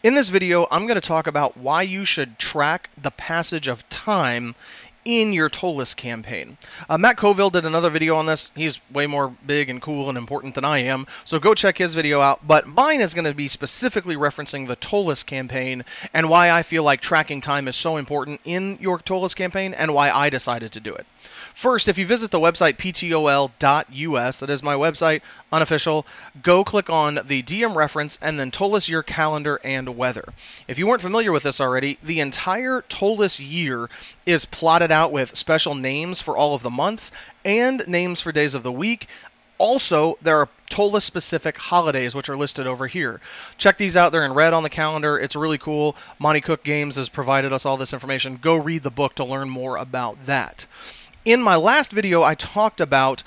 In this video, I'm going to talk about why you should track the passage of time in your Ptolus campaign. Matt Colville did another video on this. He's way more big and cool and important than I am, so go check his video out. But mine is going to be specifically referencing the Ptolus campaign and why I feel like tracking time is so important in your Ptolus campaign and why I decided to do it. First, if you visit the website ptol.us, that is my website, unofficial, go click on the DM reference and then Ptolus year calendar and weather. If you weren't familiar with this already, the entire Ptolus year is plotted out with special names for all of the months and names for days of the week. Also, there are Ptolus-specific holidays, which are listed over here. Check these out. They're in red on the calendar. It's really cool. Monty Cook Games has provided us all this information. Go read the book to learn more about that. In my last video, I talked about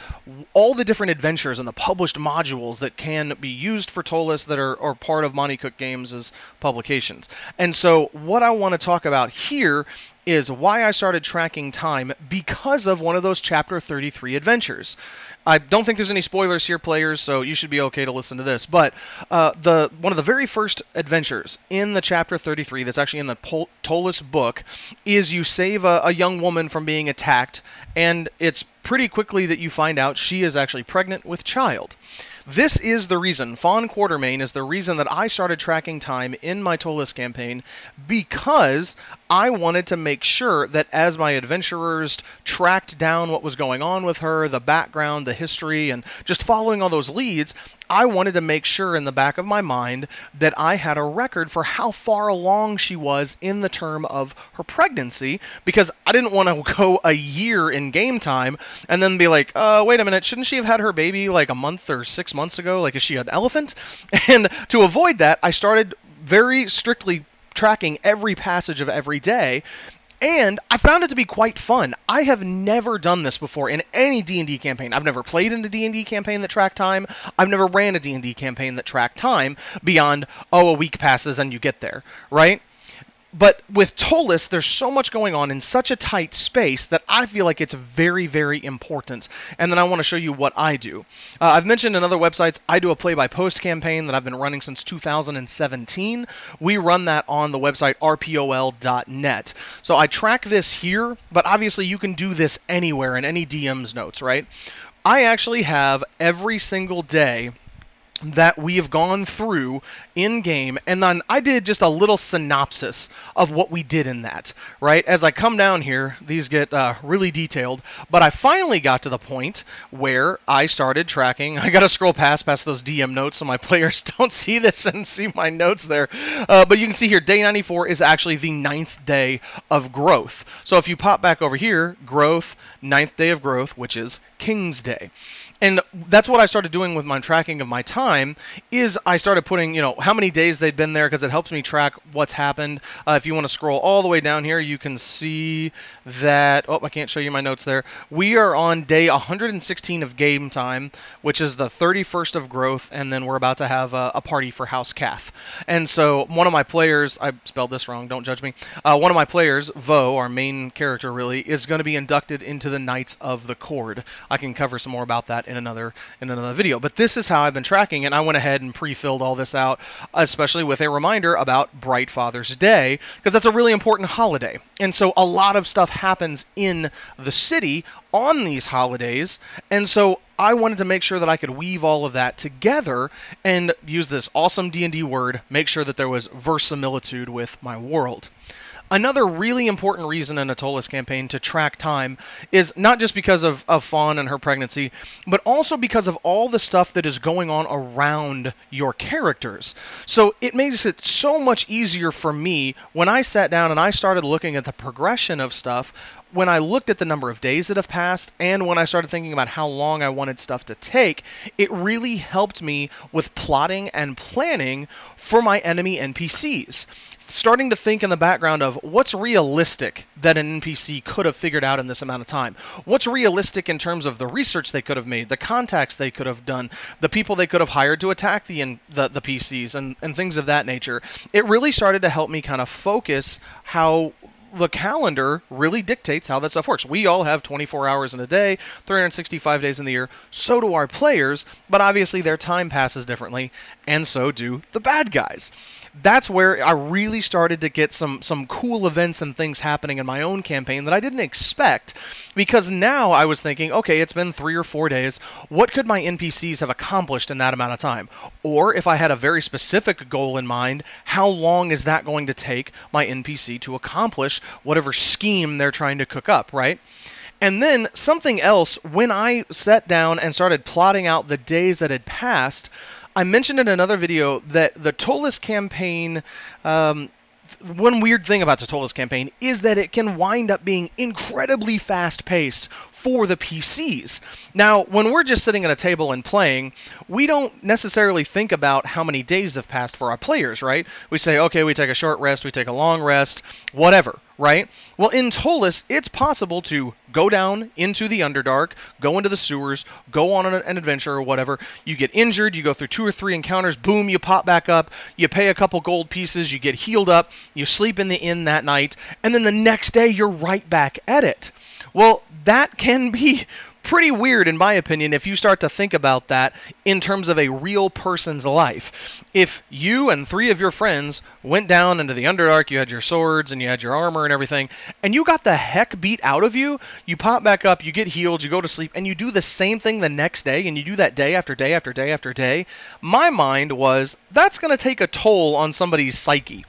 all the different adventures and the published modules that can be used for Ptolus that are part of Monty Cook Games' publications. And so what I want to talk about here is why I started tracking time because of one of those Chapter 33 adventures. I don't think there's any spoilers here, players, so you should be okay to listen to this. But one of the very first adventures in the Chapter 33 that's actually in the Ptolus book is you save a young woman from being attacked, and it's pretty quickly that you find out she is actually pregnant with child. This is the reason, Fawn Quartermain is the reason that I started tracking time in my Ptolus campaign, because I wanted to make sure that as my adventurers tracked down what was going on with her, the background, the history, and just following all those leads, I wanted to make sure in the back of my mind that I had a record for how far along she was in the term of her pregnancy, because I didn't want to go a year in game time and then be like, wait a minute, shouldn't she have had her baby like a month or 6 months ago? Like, is she an elephant? And to avoid that, I started very strictly tracking every passage of every day. And I found it to be quite fun. I have never done this before in any D&D campaign. I've never played in a D&D campaign that tracked time. I've never ran a D&D campaign that tracked time beyond, a week passes and you get there, right? But with Ptolus, there's so much going on in such a tight space that I feel like it's very, very important. And then I want to show you what I do. I've mentioned in other websites, I do a play-by-post campaign that I've been running since 2017. We run that on the website rpol.net. So I track this here, but obviously you can do this anywhere in any DM's notes, right? I actually have every single day that we have gone through in game, and then I did just a little synopsis of what we did in that, right? As I come down here, these get really detailed, but I finally got to the point where I started tracking. I gotta scroll past those DM notes so my players don't see this and see my notes there, but you can see here, day 94 is actually the 9th day of growth. So if you pop back over here, growth, 9th day of growth, which is Kingsday. And that's what I started doing with my tracking of my time, is I started putting, how many days they'd been there, because it helps me track what's happened. If you want to scroll all the way down here, you can see that, I can't show you my notes there. We are on day 116 of game time, which is the 31st of growth, and then we're about to have a party for House Cath. And so one of my players, I spelled this wrong, don't judge me, one of my players, Vo, our main character really, is going to be inducted into the Knights of the Cord. I can cover some more about that in another video. But this is how I've been tracking, and I went ahead and pre-filled all this out, especially with a reminder about Bright Father's Day, because that's a really important holiday. And so a lot of stuff happens in the city on these holidays, and so I wanted to make sure that I could weave all of that together and use this awesome D&D word, make sure that there was verisimilitude with my world. Another really important reason in a Ptolus campaign to track time is not just because of Fawn and her pregnancy, but also because of all the stuff that is going on around your characters. So it makes it so much easier for me when I sat down and I started looking at the progression of stuff, when I looked at the number of days that have passed, and when I started thinking about how long I wanted stuff to take, it really helped me with plotting and planning for my enemy NPCs. Starting to think in the background of what's realistic that an NPC could have figured out in this amount of time. What's realistic in terms of the research they could have made, the contacts they could have done, the people they could have hired to attack the PCs, and things of that nature. It really started to help me kind of focus how the calendar really dictates how that stuff works. We all have 24 hours in a day, 365 days in the year. So do our players, but obviously their time passes differently, and so do the bad guys. that's where I really started to get some cool events and things happening in my own campaign that I didn't expect, because now I was thinking, okay, it's been 3 or 4 days. What could my NPCs have accomplished in that amount of time? Or if I had a very specific goal in mind, how long is that going to take my NPC to accomplish whatever scheme they're trying to cook up, right? And then something else, when I sat down and started plotting out the days that had passed, I mentioned in another video that the Ptolus campaign, one weird thing about the Toil campaign is that it can wind up being incredibly fast-paced for the PCs. Now, when we're just sitting at a table and playing, we don't necessarily think about how many days have passed for our players, right? We say, okay, we take a short rest, we take a long rest, whatever, right? Well, in Ptolus, it's possible to go down into the Underdark, go into the sewers, go on an adventure or whatever. You get injured, you go through 2 or 3 encounters, boom, you pop back up, you pay a couple gold pieces, you get healed up, you sleep in the inn that night, and then the next day you're right back at it. Well, that can be pretty weird, in my opinion, if you start to think about that in terms of a real person's life. If you and 3 of your friends went down into the Underdark, you had your swords and you had your armor and everything, and you got the heck beat out of you, you pop back up, you get healed, you go to sleep, and you do the same thing the next day, and you do that day after day after day after day, my mind was, that's going to take a toll on somebody's psyche.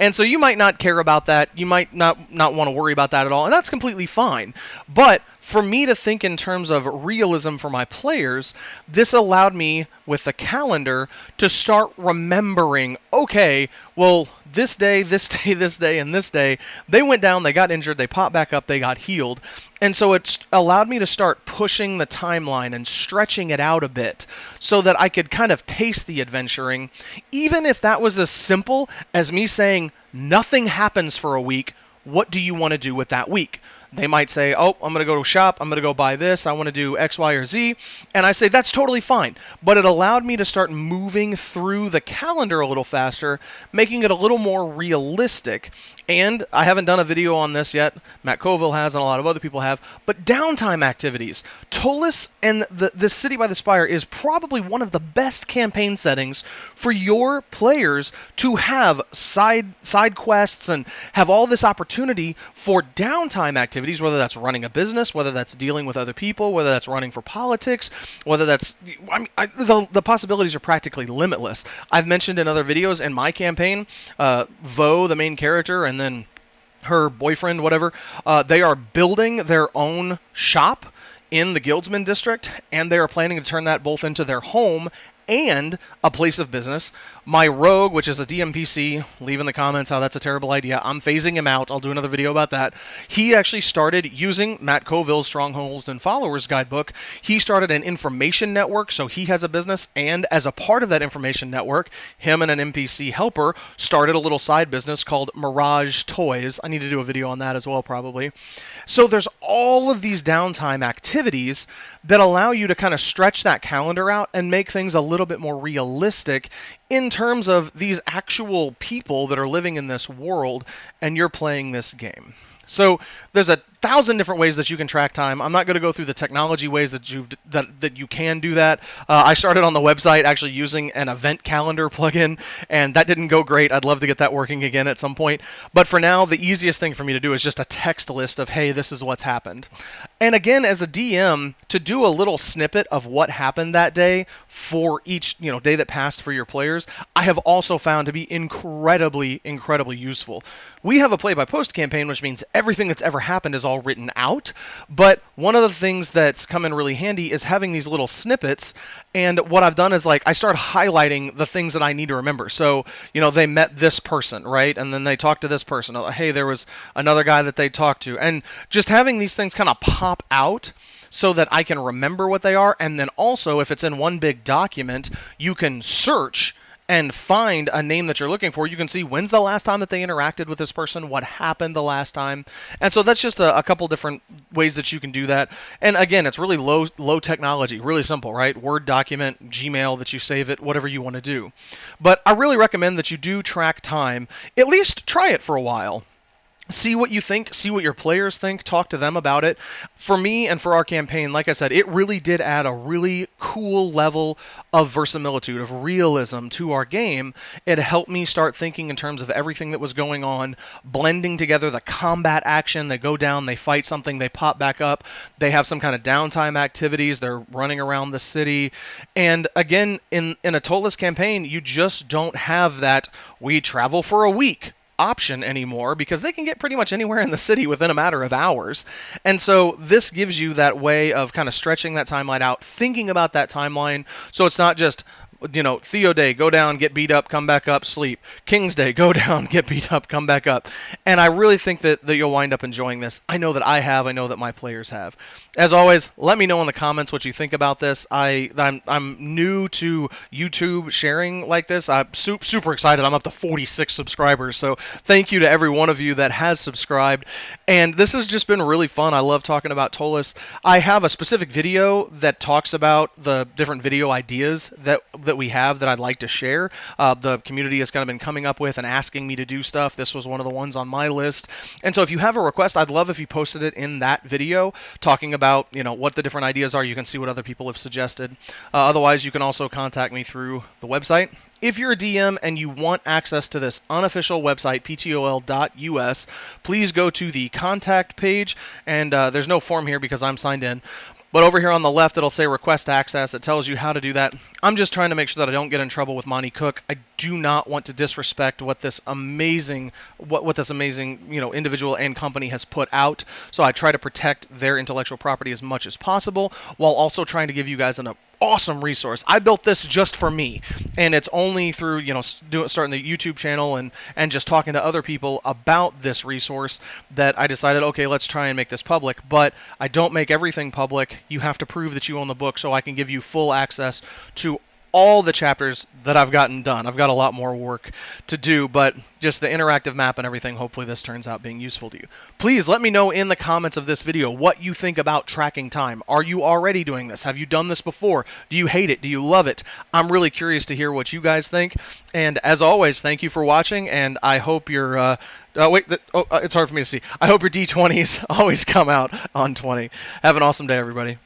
And so you might not care about that. You might not want to worry about that at all. And that's completely fine. But for me to think in terms of realism for my players, this allowed me, with the calendar, to start remembering, okay, well, this day, this day, this day, and this day, they went down, they got injured, they popped back up, they got healed. And so it's allowed me to start pushing the timeline and stretching it out a bit so that I could kind of pace the adventuring, even if that was as simple as me saying, nothing happens for a week, what do you want to do with that week? They might say, oh, I'm going to go to shop, I'm going to go buy this, I want to do X, Y, or Z, and I say, that's totally fine. But it allowed me to start moving through the calendar a little faster, making it a little more realistic. And I haven't done a video on this yet, Matt Colville has, and a lot of other people have, but downtime activities. Ptolus and the City by the Spire is probably one of the best campaign settings for your players to have side quests and have all this opportunity for downtime activities, whether that's running a business, whether that's dealing with other people, whether that's running for politics, whether that's, the possibilities are practically limitless. I've mentioned in other videos in my campaign, Vo, the main character, and then her boyfriend, whatever, they are building their own shop in the Guildsman district, and they are planning to turn that both into their home and a place of business. My rogue, which is a DMPC, leave in the comments how that's a terrible idea. I'm phasing him out. I'll do another video about that. He actually started using Matt Colville's Strongholds and Followers guidebook. He started an information network, so he has a business, and as a part of that information network, him and an NPC helper started a little side business called Mirage Toys. I need to do a video on that as well, probably. So there's all of these downtime activities that allow you to kind of stretch that calendar out and make things a little bit more realistic in terms of these actual people that are living in this world and you're playing this game. So there's 1,000 different ways that you can track time. I'm not going to go through the technology ways that you can do that. I started on the website actually using an event calendar plugin, and that didn't go great. I'd love to get that working again at some point. But for now, the easiest thing for me to do is just a text list of, hey, this is what's happened. And again, as a DM, to do a little snippet of what happened that day for each day that passed for your players, I have also found to be incredibly, incredibly useful. We have a play-by-post campaign, which means everything that's ever happened is all written out, but one of the things that's come in really handy is having these little snippets, and what I've done is I start highlighting the things that I need to remember. So, they met this person, right? And then they talked to this person. Hey, there was another guy that they talked to. And just having these things kind of pop out so that I can remember what they are, and then also, if it's in one big document, you can search and find a name that you're looking for. You can see when's the last time that they interacted with this person, what happened the last time. And so that's just a couple different ways that you can do that. And again, it's really low technology, really simple, right? Word document, Gmail that you save it, whatever you want to do. But I really recommend that you do track time. At least try it for a while. See what you think, see what your players think, talk to them about it. For me and for our campaign, like I said, it really did add a really cool level of verisimilitude, of realism to our game. It helped me start thinking in terms of everything that was going on, blending together the combat action. They go down, they fight something, they pop back up, they have some kind of downtime activities, they're running around the city. And again, in a Ptolus campaign, you just don't have that we travel for a week option anymore, because they can get pretty much anywhere in the city within a matter of hours. And so this gives you that way of kind of stretching that timeline out, thinking about that timeline, so it's not just, Theoday, go down, get beat up, come back up, sleep. Kingsday, go down, get beat up, come back up. And I really think that you'll wind up enjoying this. I know that I have. I know that my players have. As always, let me know in the comments what you think about this. I'm new to YouTube sharing like this. I'm super excited. I'm up to 46 subscribers. So thank you to every one of you that has subscribed. And this has just been really fun. I love talking about Ptolus. I have a specific video that talks about the different video ideas that we have that I'd like to share. The community has kind of been coming up with and asking me to do stuff. This was one of the ones on my list. And so if you have a request, I'd love if you posted it in that video, talking about what the different ideas are. You can see what other people have suggested. Otherwise, you can also contact me through the website. If you're a DM and you want access to this unofficial website, ptol.us, please go to the contact page, and there's no form here because I'm signed in. But over here on the left, it'll say request access. It tells you how to do that. I'm just trying to make sure that I don't get in trouble with Monty Cook. I do not want to disrespect what this amazing, individual and company has put out. So I try to protect their intellectual property as much as possible, while also trying to give you guys an awesome resource. I built this just for me, and it's only through starting the YouTube channel and just talking to other people about this resource that I decided, okay, let's try and make this public. But I don't make everything public. You have to prove that you own the book so I can give you full access to all the chapters that I've gotten done. I've got a lot more work to do, but just the interactive map and everything, hopefully this turns out being useful to you. Please let me know in the comments of this video what you think about tracking time. Are you already doing this? Have you done this before? Do you hate it? Do you love it? I'm really curious to hear what you guys think. And as always, thank you for watching, and I hope your it's hard for me to see. I hope your D20s always come out on 20. Have an awesome day, everybody.